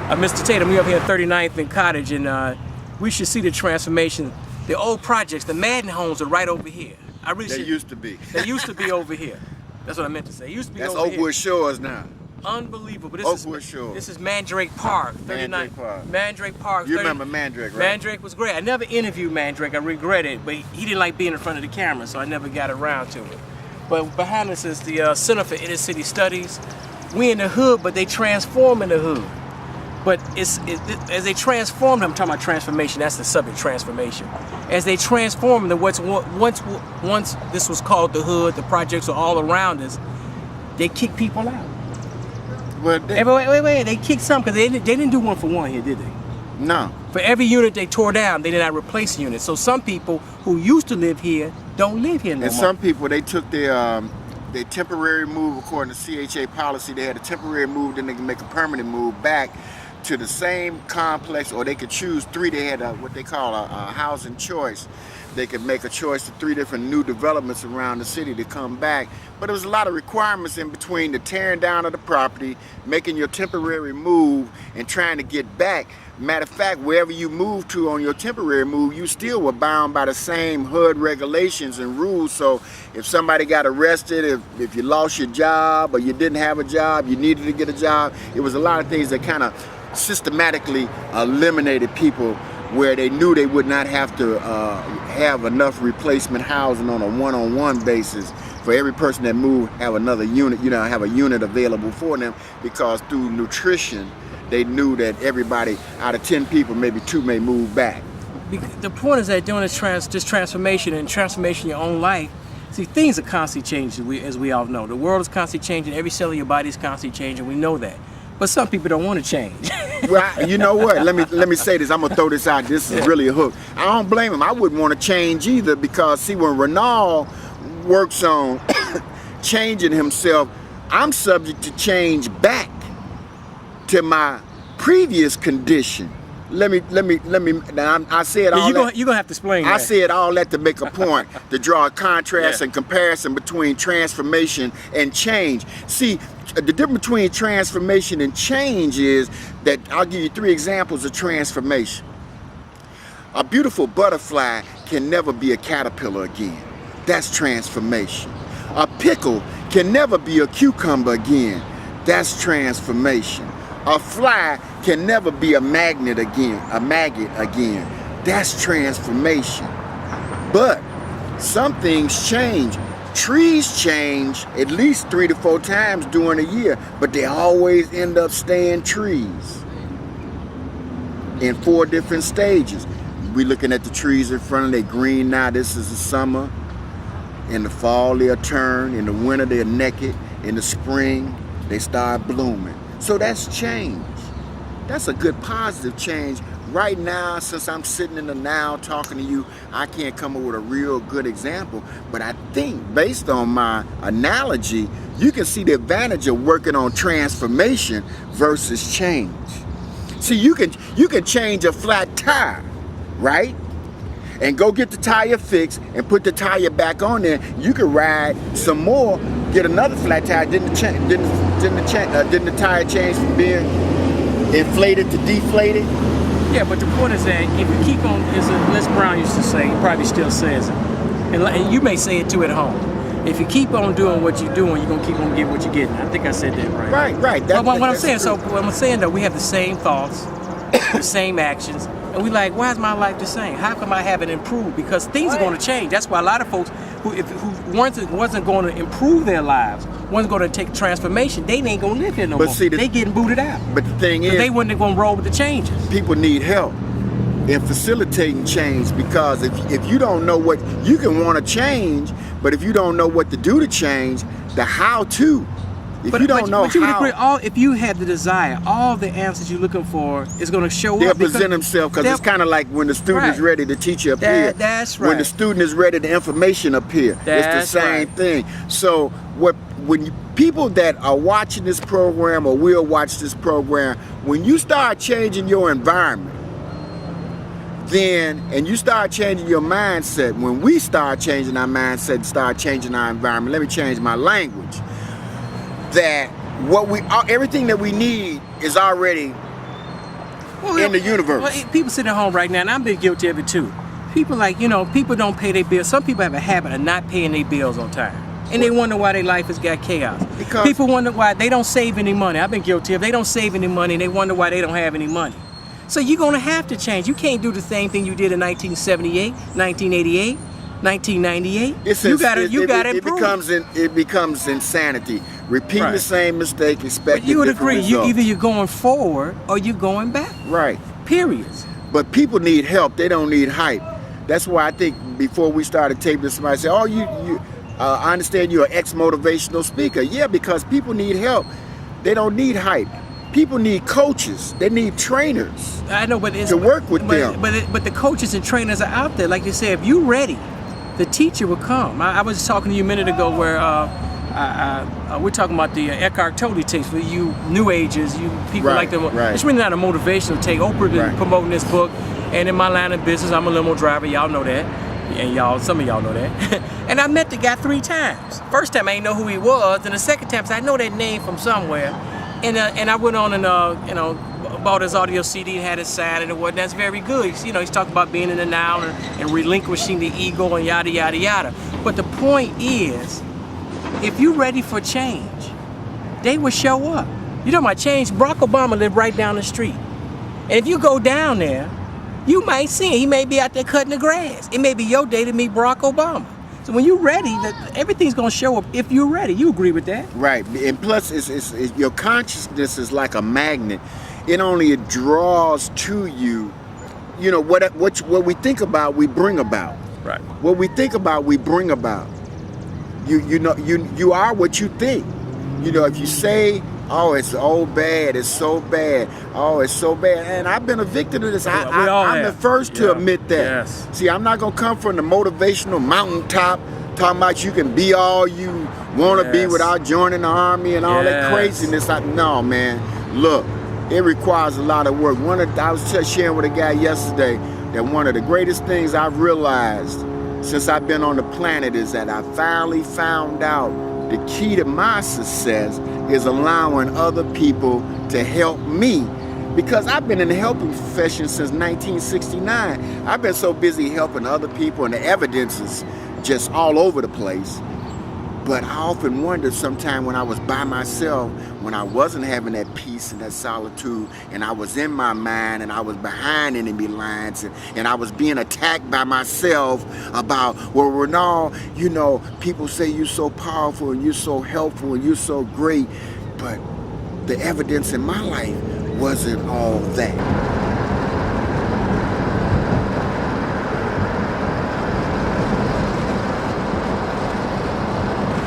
Mr. Tatum, we up here at 39th and Cottage, and we should see the transformation. The old projects, the Madden homes are right over here. They used to be. They used to be over here. That's what I meant to say. It used to be That's over here. Oakwood Shores now. Unbelievable. Oakwood Shores. This is Mandrake Park, 39th. Mandrake Park. Mandrake Park. You remember Mandrake, right? Mandrake was great. I never interviewed Mandrake. I regret it, but he didn't like being in front of the camera, so I never got around to it. But behind us is the Center for Inner City Studies. We in the hood, but they transform in the hood. But as they transform, I'm talking about transformation. That's the subject, transformation. As they transform into what's once this was called the hood, the projects are all around us. They kick people out. Well, wait. They kicked some because they didn't do one for one here, did they? No. For every unit they tore down, they did not replace units. So some people who used to live here don't live here no more. And some people, they took their temporary move according to CHA policy. They had a temporary move, then they can make a permanent move back to the same complex, or they could choose three. They had what they call a housing choice. They could make a choice of 3 different new developments around the city to come back. But there was a lot of requirements in between the tearing down of the property, making your temporary move, and trying to get back. Matter of fact, wherever you moved to on your temporary move, you still were bound by the same HUD regulations and rules. So if somebody got arrested, if you lost your job or you didn't have a job, you needed to get a job, it was a lot of things that kind of systematically eliminated people where they knew they would not have to have enough replacement housing on a one-on-one basis for every person that moved, have another unit, have a unit available for them, because through nutrition, they knew that everybody out of 10 people, maybe 2 may move back. The point is that doing this transformation and transformation in your own life, see, things are constantly changing, as we all know. The world is constantly changing, every cell of your body is constantly changing, we know that. But some people don't want to change. Well, you know what? Let me say this. I'm gonna throw this out. This is really a hook. I don't blame him. I wouldn't want to change either, because see, when Ranoule works on changing himself, I'm subject to change back to my previous condition. Let me. Now, I said all that. You're gonna have to explain that. I said all that to make a point, to draw a contrast and comparison between transformation and change. See, the difference between transformation and change is that I'll give you 3 examples of transformation. A beautiful butterfly can never be a caterpillar again. That's transformation. A pickle can never be a cucumber again. That's transformation. A fly can never be a maggot again. That's transformation. But some things change. Trees change at least 3 to 4 times during a year, but they always end up staying trees in 4 different stages. We're looking at the trees in front of them. They're green now. This is the summer. In the fall, they'll turn. In the winter, they're naked. In the spring, they start blooming. So that's change. That's a good positive change. Right now, since I'm sitting in the now talking to you, I can't come up with a real good example, but I think based on my analogy, you can see the advantage of working on transformation versus change. See, you can change a flat tire, right? And go get the tire fixed and put the tire back on there. You can ride some more, get another flat tire. Didn't the tire change from being inflated to deflated? Yeah, but the point is that if you keep on, as Les Brown used to say, he probably still says it, and you may say it too at home. If you keep on doing what you're doing, you're gonna keep on getting what you're getting. I think I said that right. Right. What I'm saying though, we have the same thoughts, the same actions, and we like, why is my life the same? How come I haven't improved? Because things are going to change. That's why a lot of folks who wasn't going to improve their lives, wasn't going to take transformation, they ain't going to live here no more. See, they getting booted out. But the thing is, they wasn't going to roll with the changes. People need help in facilitating change, because if you don't know what, you can want to change, but if you don't know what to do to change, the how to. If you don't know how, if you have the desire, all the answers you're looking for is going to show they'll up. They'll present themselves, because it's kind of like when the student is ready, the teacher appears. That's right. When the student is ready, the information appears. It's the same thing. So when people that are watching this program or will watch this program, when you start changing your environment, and you start changing your mindset, when we start changing our mindset and start changing our environment, let me change my language, that everything that we need is already in the universe. Well, people sitting at home right now, and I've been guilty of it too. People people don't pay their bills. Some people have a habit of not paying their bills on time. And they wonder why their life has got chaos. Because people wonder why they don't save any money. I've been guilty of. They don't save any money, and they wonder why they don't have any money. So you're gonna have to change. You can't do the same thing you did in 1978, 1988, 1998. You gotta improve. It becomes insanity. Repeat the same mistake, expect but you would agree. Results. Either you're going forward or you're going back. Right. Period. But people need help. They don't need hype. That's why I think before we started taping this, somebody said, "Oh, I understand you're an ex-motivational speaker." Yeah, because people need help. They don't need hype. People need coaches. They need trainers. I know, but to work with them. But the coaches and trainers are out there. Like you said, if you're ready, the teacher will come. I was talking to you a minute ago where we're talking about the Eckhart Tolle tapes for you new agers, you people like them. Right. It's really not a motivational take. Oprah is promoting this book, and in my line of business, I'm a limo driver. Y'all know that. And some of y'all know that. And I met the guy 3 times. First time I didn't know who he was, and the second time I know that name from somewhere. And I went on and bought his audio CD and had it signed and what. That's very good. He's talking about being in the now and relinquishing the ego and yada yada yada. But the point is, if you're ready for change, they will show up. You know about change? Barack Obama lived right down the street, and if you go down there, you might see him. He may be out there cutting the grass. It may be your day to meet Barack Obama. So when you're ready, everything's gonna show up if you're ready. You agree with that? Right. And plus, it's your consciousness is like a magnet. It only draws to you. What we think about, we bring about. Right. What we think about, we bring about. You are what you think. If you say, "Oh, it's so bad, it's so bad, oh, it's so bad," and I've been a victim of this. I'm the first to admit that. Yes. See, I'm not gonna come from the motivational mountaintop talking about you can be all you want to be without joining the army and all that craziness. No, man. Look, it requires a lot of work. I was just sharing with a guy yesterday that one of the greatest things I've realized since I've been on the planet is that I finally found out the key to my success is allowing other people to help me. Because I've been in the helping profession since 1969. I've been so busy helping other people, and the evidence is just all over the place. But I often wondered sometime when I was by myself, when I wasn't having that peace and that solitude, and I was in my mind and I was behind enemy lines, and I was being attacked by myself about, well, Ranoule, people say you're so powerful and you're so helpful and you're so great, but the evidence in my life wasn't all that.